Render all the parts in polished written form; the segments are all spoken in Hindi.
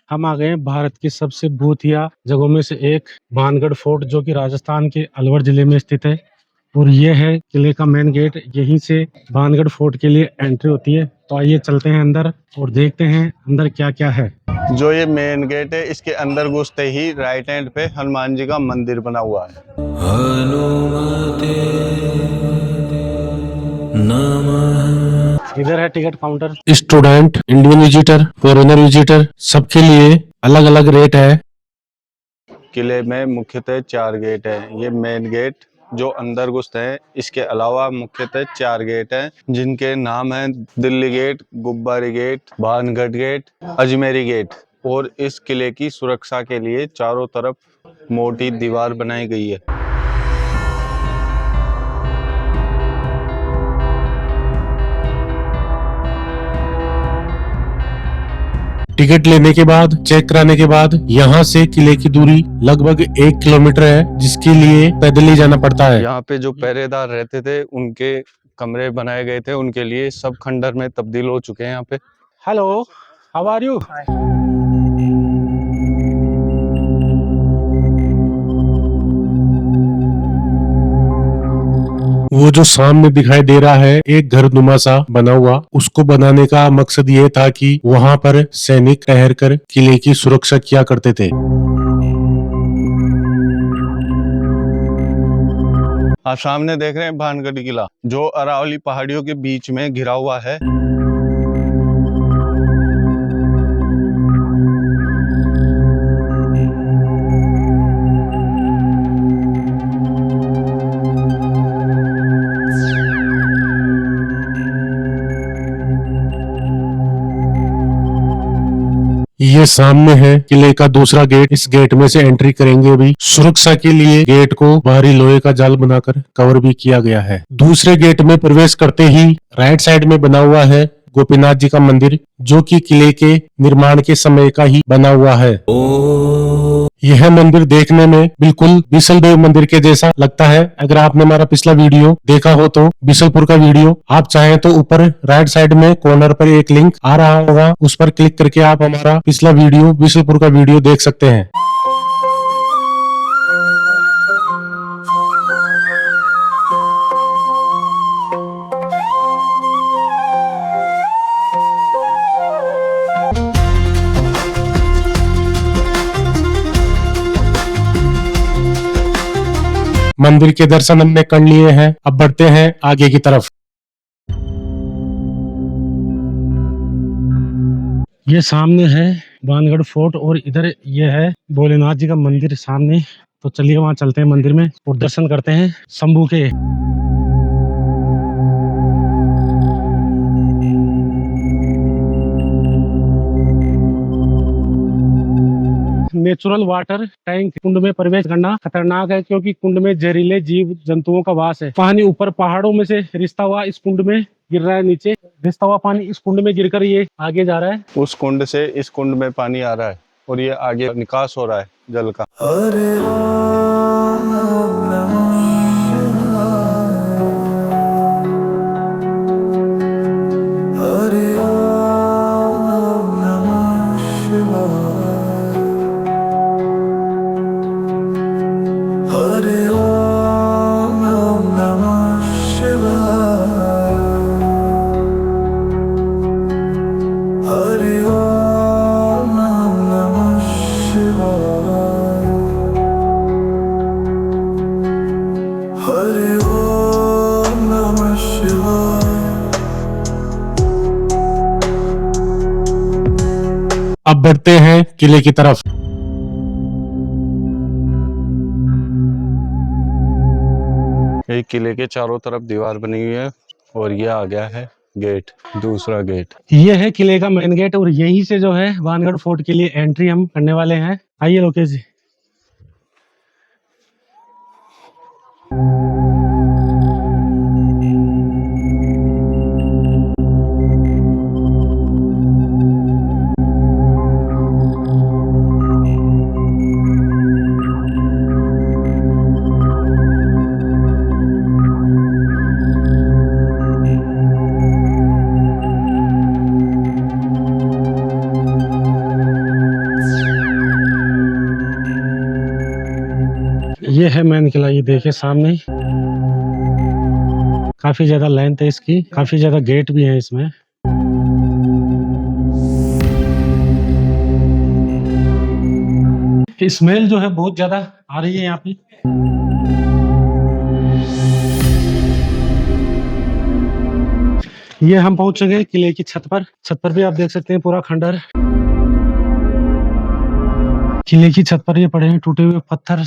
हम आ गए हैं भारत की सबसे भूतिया जगहों में से एक भानगढ़ फोर्ट, जो कि राजस्थान के अलवर जिले में स्थित है। और ये है किले का मेन गेट। यहीं से भानगढ़ फोर्ट के लिए एंट्री होती है। तो आइए चलते हैं अंदर और देखते हैं अंदर क्या क्या है। जो ये मेन गेट है, इसके अंदर घुसते ही राइट हैंड पे हनुमान जी का मंदिर बना हुआ है। इधर है ticket counter. Student, Indian visitor, foreigner visitor, सबके लिए अलग अलग रेट है। किले में मुख्यतः 4 गेट है। ये मेन गेट जो अंदर घुसते हैं, इसके अलावा मुख्यतः 4 गेट हैं, जिनके नाम हैं Delhi gate, Gubbari gate, Bhangarh gate, Ajmeri gate. और इस किले की सुरक्षा के लिए चारों तरफ मोटी दीवार बनाई गई है। टिकट लेने के बाद, चेक कराने के बाद यहाँ से किले की दूरी लगभग 1 किलोमीटर है, जिसके लिए पैदल ही जाना पड़ता है। यहाँ पे जो पहरेदार रहते थे, उनके कमरे बनाए गए थे, उनके लिए सब खंडर में तब्दील हो चुके हैं यहाँ पे। Hello, how are you? वो जो सामने दिखाई दे रहा है एक घर नुमा सा बना हुआ, उसको बनाने का मकसद ये था कि वहाँ पर सैनिक ठहर कर किले की सुरक्षा किया करते थे। आप सामने देख रहे हैं भानगढ़ किला, जो अरावली पहाड़ियों के बीच में घिरा हुआ है। ये सामने है किले का दूसरा गेट। इस गेट में से एंट्री करेंगे भी। सुरक्षा के लिए गेट को बाहरी लोहे का जाल बनाकर कवर भी किया गया है। दूसरे गेट में प्रवेश करते ही राइट साइड में बना हुआ है गोपीनाथ जी का मंदिर, जो कि किले के निर्माण के समय का ही बना हुआ है। यह मंदिर देखने में बिल्कुल बिसलदेव मंदिर के जैसा लगता है। अगर आपने हमारा पिछला वीडियो देखा हो तो बिसलपुर का वीडियो, आप चाहें तो ऊपर राइट साइड में कॉर्नर पर एक लिंक आ रहा होगा, उस पर क्लिक करके आप हमारा पिछला वीडियो, बिसलपुर का वीडियो देख सकते हैं। मंदिर के दर्शन हमने कर लिए हैं। अब बढ़ते हैं आगे की तरफ। ये सामने है भानगढ़ फोर्ट और इधर ये है भोलेनाथ जी का मंदिर सामने। तो चलिए वहां चलते हैं मंदिर में और दर्शन करते हैं शंभू के। Natural water tank. कुंड में प्रवेश करना खतरनाक है, क्योंकि कुंड में जहरीले जीव जंतुओं का वास है। पानी ऊपर पहाड़ों में से रिसता हुआ इस कुंड में गिर रहा है। नीचे रिसता हुआ पानी इस कुंड में गिरकर ये आगे जा रहा है। उस कुंड से इस कुंड में पानी आ रहा है और ये आगे निकास हो रहा है जल का। अब बढ़ते हैं किले की तरफ। ये किले के चारों तरफ दीवार बनी हुई है और ये आ गया है गेट, दूसरा गेट। ये है किले का मेन गेट और यहीं से जो है भानगढ़ फोर्ट के लिए एंट्री हम करने वाले हैं। आइए लोकेश जी। ये है मेन किला, ये देखिए सामने काफी ज्यादा लेंथ है इसकी, काफी ज्यादा गेट भी है इसमें। स्मेल जो है बहुत ज्यादा आ रही है यहाँ पे। ये हम पहुंच गए किले की छत पर। छत पर भी आप देख सकते हैं पूरा खंडर। किले की छत पर ये पड़े हैं टूटे हुए पत्थर।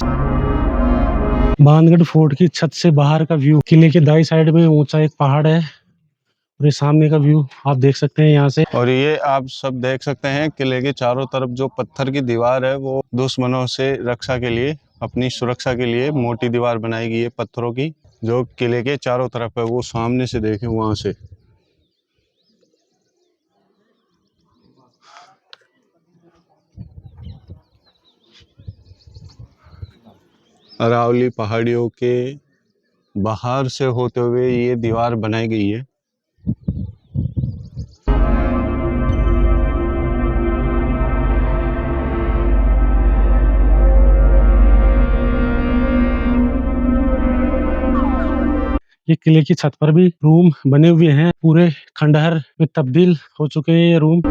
बानगढ़ फोर्ट की छत से बाहर का व्यू। किले के दाई साइड में ऊंचा एक पहाड़ है और ये सामने का व्यू आप देख सकते हैं यहाँ से। और ये आप सब देख सकते हैं किले के चारों तरफ जो पत्थर की दीवार है वो दुश्मनों से रक्षा के लिए, अपनी सुरक्षा के लिए मोटी दीवार बनाई गई है पत्थरों की, जो किले के चारों तरफ है। वो सामने से देखें वहां से। अरावली पहाड़ियों के बाहर से होते हुए ये दीवार बनाई गई है। ये किले की छत पर भी रूम बने हुए हैं, पूरे खंडहर में तब्दील हो चुके हैं ये रूम।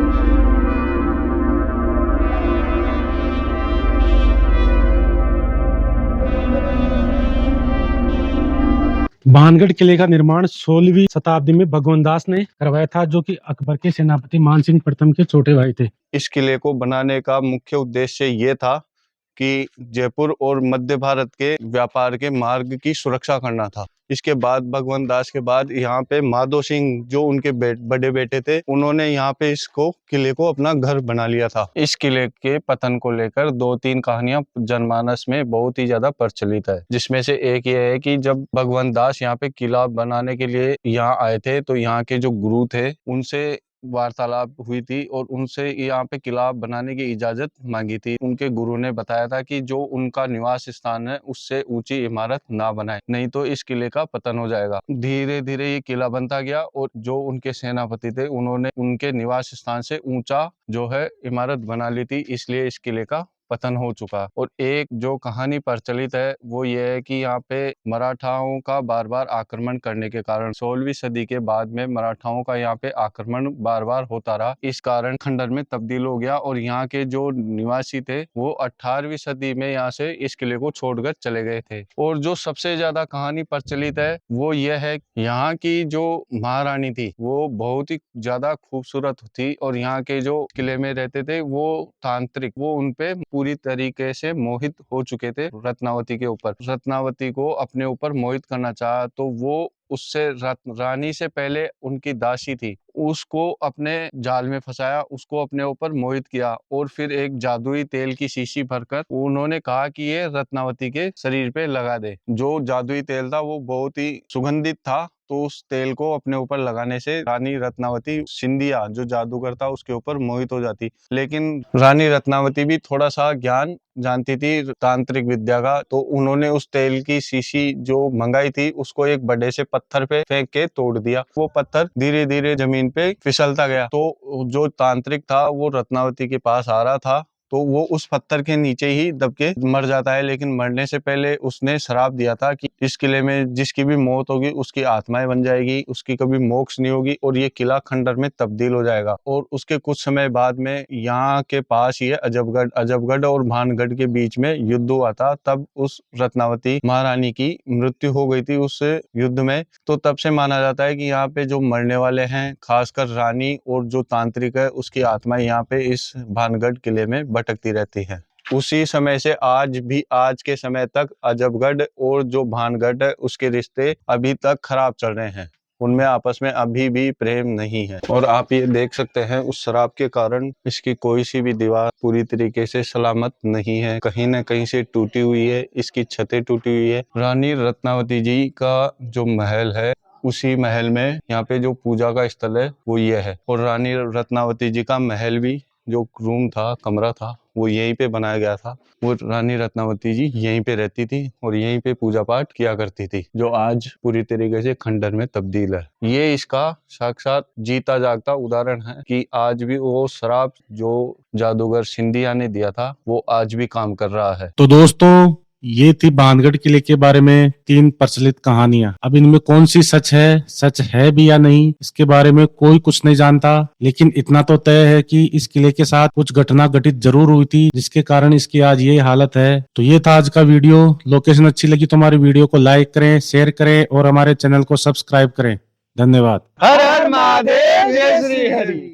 बानगढ़ किले का निर्माण 16वीं शताब्दी में भगवान दास ने करवाया था, जो कि अकबर के सेनापति मानसिंह प्रथम के छोटे भाई थे। इस किले को बनाने का मुख्य उद्देश्य ये था कि जयपुर और मध्य भारत के व्यापार के मार्ग की सुरक्षा करना था। इसके बाद भगवान दास के बाद यहाँ पे माधो सिंह जो उनके बड़े बेटे थे, उन्होंने यहाँ पे इसको किले को अपना घर बना लिया था। इस किले के पतन को लेकर 2-3 कहानियां जनमानस में बहुत ही ज्यादा प्रचलित है, जिसमें से एक ये है कि जब भगवान दास यहाँ पे किला बनाने के लिए यहाँ आए थे तो यहाँ के जो गुरु थे उनसे वार्तालाप हुई थी और उनसे यहाँ पे किला बनाने की इजाजत मांगी थी। उनके गुरु ने बताया था कि जो उनका निवास स्थान है उससे ऊंची इमारत ना बनाए, नहीं तो इस किले का पतन हो जाएगा। धीरे धीरे ये किला बनता गया और जो उनके सेनापति थे उन्होंने उनके निवास स्थान से ऊंचा जो है इमारत बना ली थी, इसलिए इस किले का पतन हो चुका। और एक जो कहानी प्रचलित है वो ये है कि यहाँ पे मराठाओं का बार बार आक्रमण करने के कारण 16वीं सदी के बाद में मराठाओं का यहाँ पे आक्रमण बार बार होता रहा। इस कारण खंडर में तब्दील हो गया और यहाँ के जो निवासी थे वो 18वीं सदी में यहाँ से इस किले को छोड़कर चले गए थे। और जो सबसे ज्यादा कहानी प्रचलित है वो ये है, यहाँ की जो महारानी थी वो बहुत ही ज्यादा खूबसूरत थी और यहाँ के जो किले में रहते थे वो तांत्रिक, वो उनपे पूरी तरीके से मोहित हो चुके थे रत्नावती के ऊपर। रत्नावती को अपने ऊपर मोहित करना चाहा तो वो उससे रानी से पहले उनकी दासी थी उसको अपने जाल में फंसाया, उसको अपने ऊपर मोहित किया और फिर एक जादुई तेल की शीशी भरकर उन्होंने कहा कि ये रत्नावती के शरीर पे लगा दे। जो जादुई तेल था वो बहुत ही सुगंधित था, तो उस तेल को अपने ऊपर लगाने से रानी रत्नावती सिंधिया जो जादूगर था उसके ऊपर मोहित हो जाती। लेकिन रानी रत्नावती भी थोड़ा सा ज्ञान जानती थी तांत्रिक विद्या का, तो उन्होंने उस तेल की शीशी जो मंगाई थी उसको एक बड़े से पत्थर पे फेंक के तोड़ दिया। वो पत्थर धीरे धीरे जमीन पे फिसलता गया, तो जो तांत्रिक था वो रत्नावती के पास आ रहा था तो वो उस पत्थर के नीचे ही दब के मर जाता है। लेकिन मरने से पहले उसने श्राप दिया था कि इस किले में जिसकी भी मौत होगी उसकी आत्माएं बन जाएगी, उसकी कभी मोक्ष नहीं होगी और ये किला खंडर में तब्दील हो जाएगा। और उसके कुछ समय बाद में यहाँ के पास ही है अजबगढ़ और भानगढ़ के बीच में युद्ध हुआ था, तब उस रत्नावती महारानी की मृत्यु हो गई थी उस युद्ध में। तो तब से माना जाता है कि यहाँ पे जो मरने वाले हैं खासकर रानी और जो तांत्रिक है उसकी आत्माएं यहाँ पे इस भानगढ़ किले में भटकती रहती है। उसी समय से आज के समय तक अजबगढ़ और जो भानगढ़ है उसके रिश्ते अभी तक खराब चल रहे हैं, उनमें आपस में अभी भी प्रेम नहीं है। और आप ये देख सकते हैं उस शराब के कारण इसकी कोई सी भी दीवार पूरी तरीके से सलामत नहीं है, कहीं न कहीं से टूटी हुई है, इसकी छतें टूटी हुई है। रानी रत्नावती जी का जो महल है उसी महल में यहाँ पे जो पूजा का स्थल है वो ये है। और रानी रत्नावती जी का महल भी जो रूम था, कमरा था, वो यहीं पे बनाया गया था। वो रानी रत्नावती जी यहीं पे रहती थी और यहीं पे पूजा पाठ किया करती थी, जो आज पूरी तरीके से खंडर में तब्दील है। ये इसका साक्षात जीता जागता उदाहरण है कि आज भी वो शराब जो जादूगर सिंधिया ने दिया था वो आज भी काम कर रहा है। तो दोस्तों ये थी बाणगढ़ किले के बारे में 3 प्रचलित कहानियां। अब इनमें कौन सी सच है भी या नहीं, इसके बारे में कोई कुछ नहीं जानता। लेकिन इतना तो तय है कि इस किले के साथ कुछ घटना घटित जरूर हुई थी, जिसके कारण इसकी आज ये हालत है। तो ये था आज का वीडियो। लोकेशन अच्छी लगी तो हमारी वीडियो को लाइक करें, शेयर करें और हमारे चैनल को सब्सक्राइब करें। धन्यवाद। हर हर महादेव, जय श्री हरि।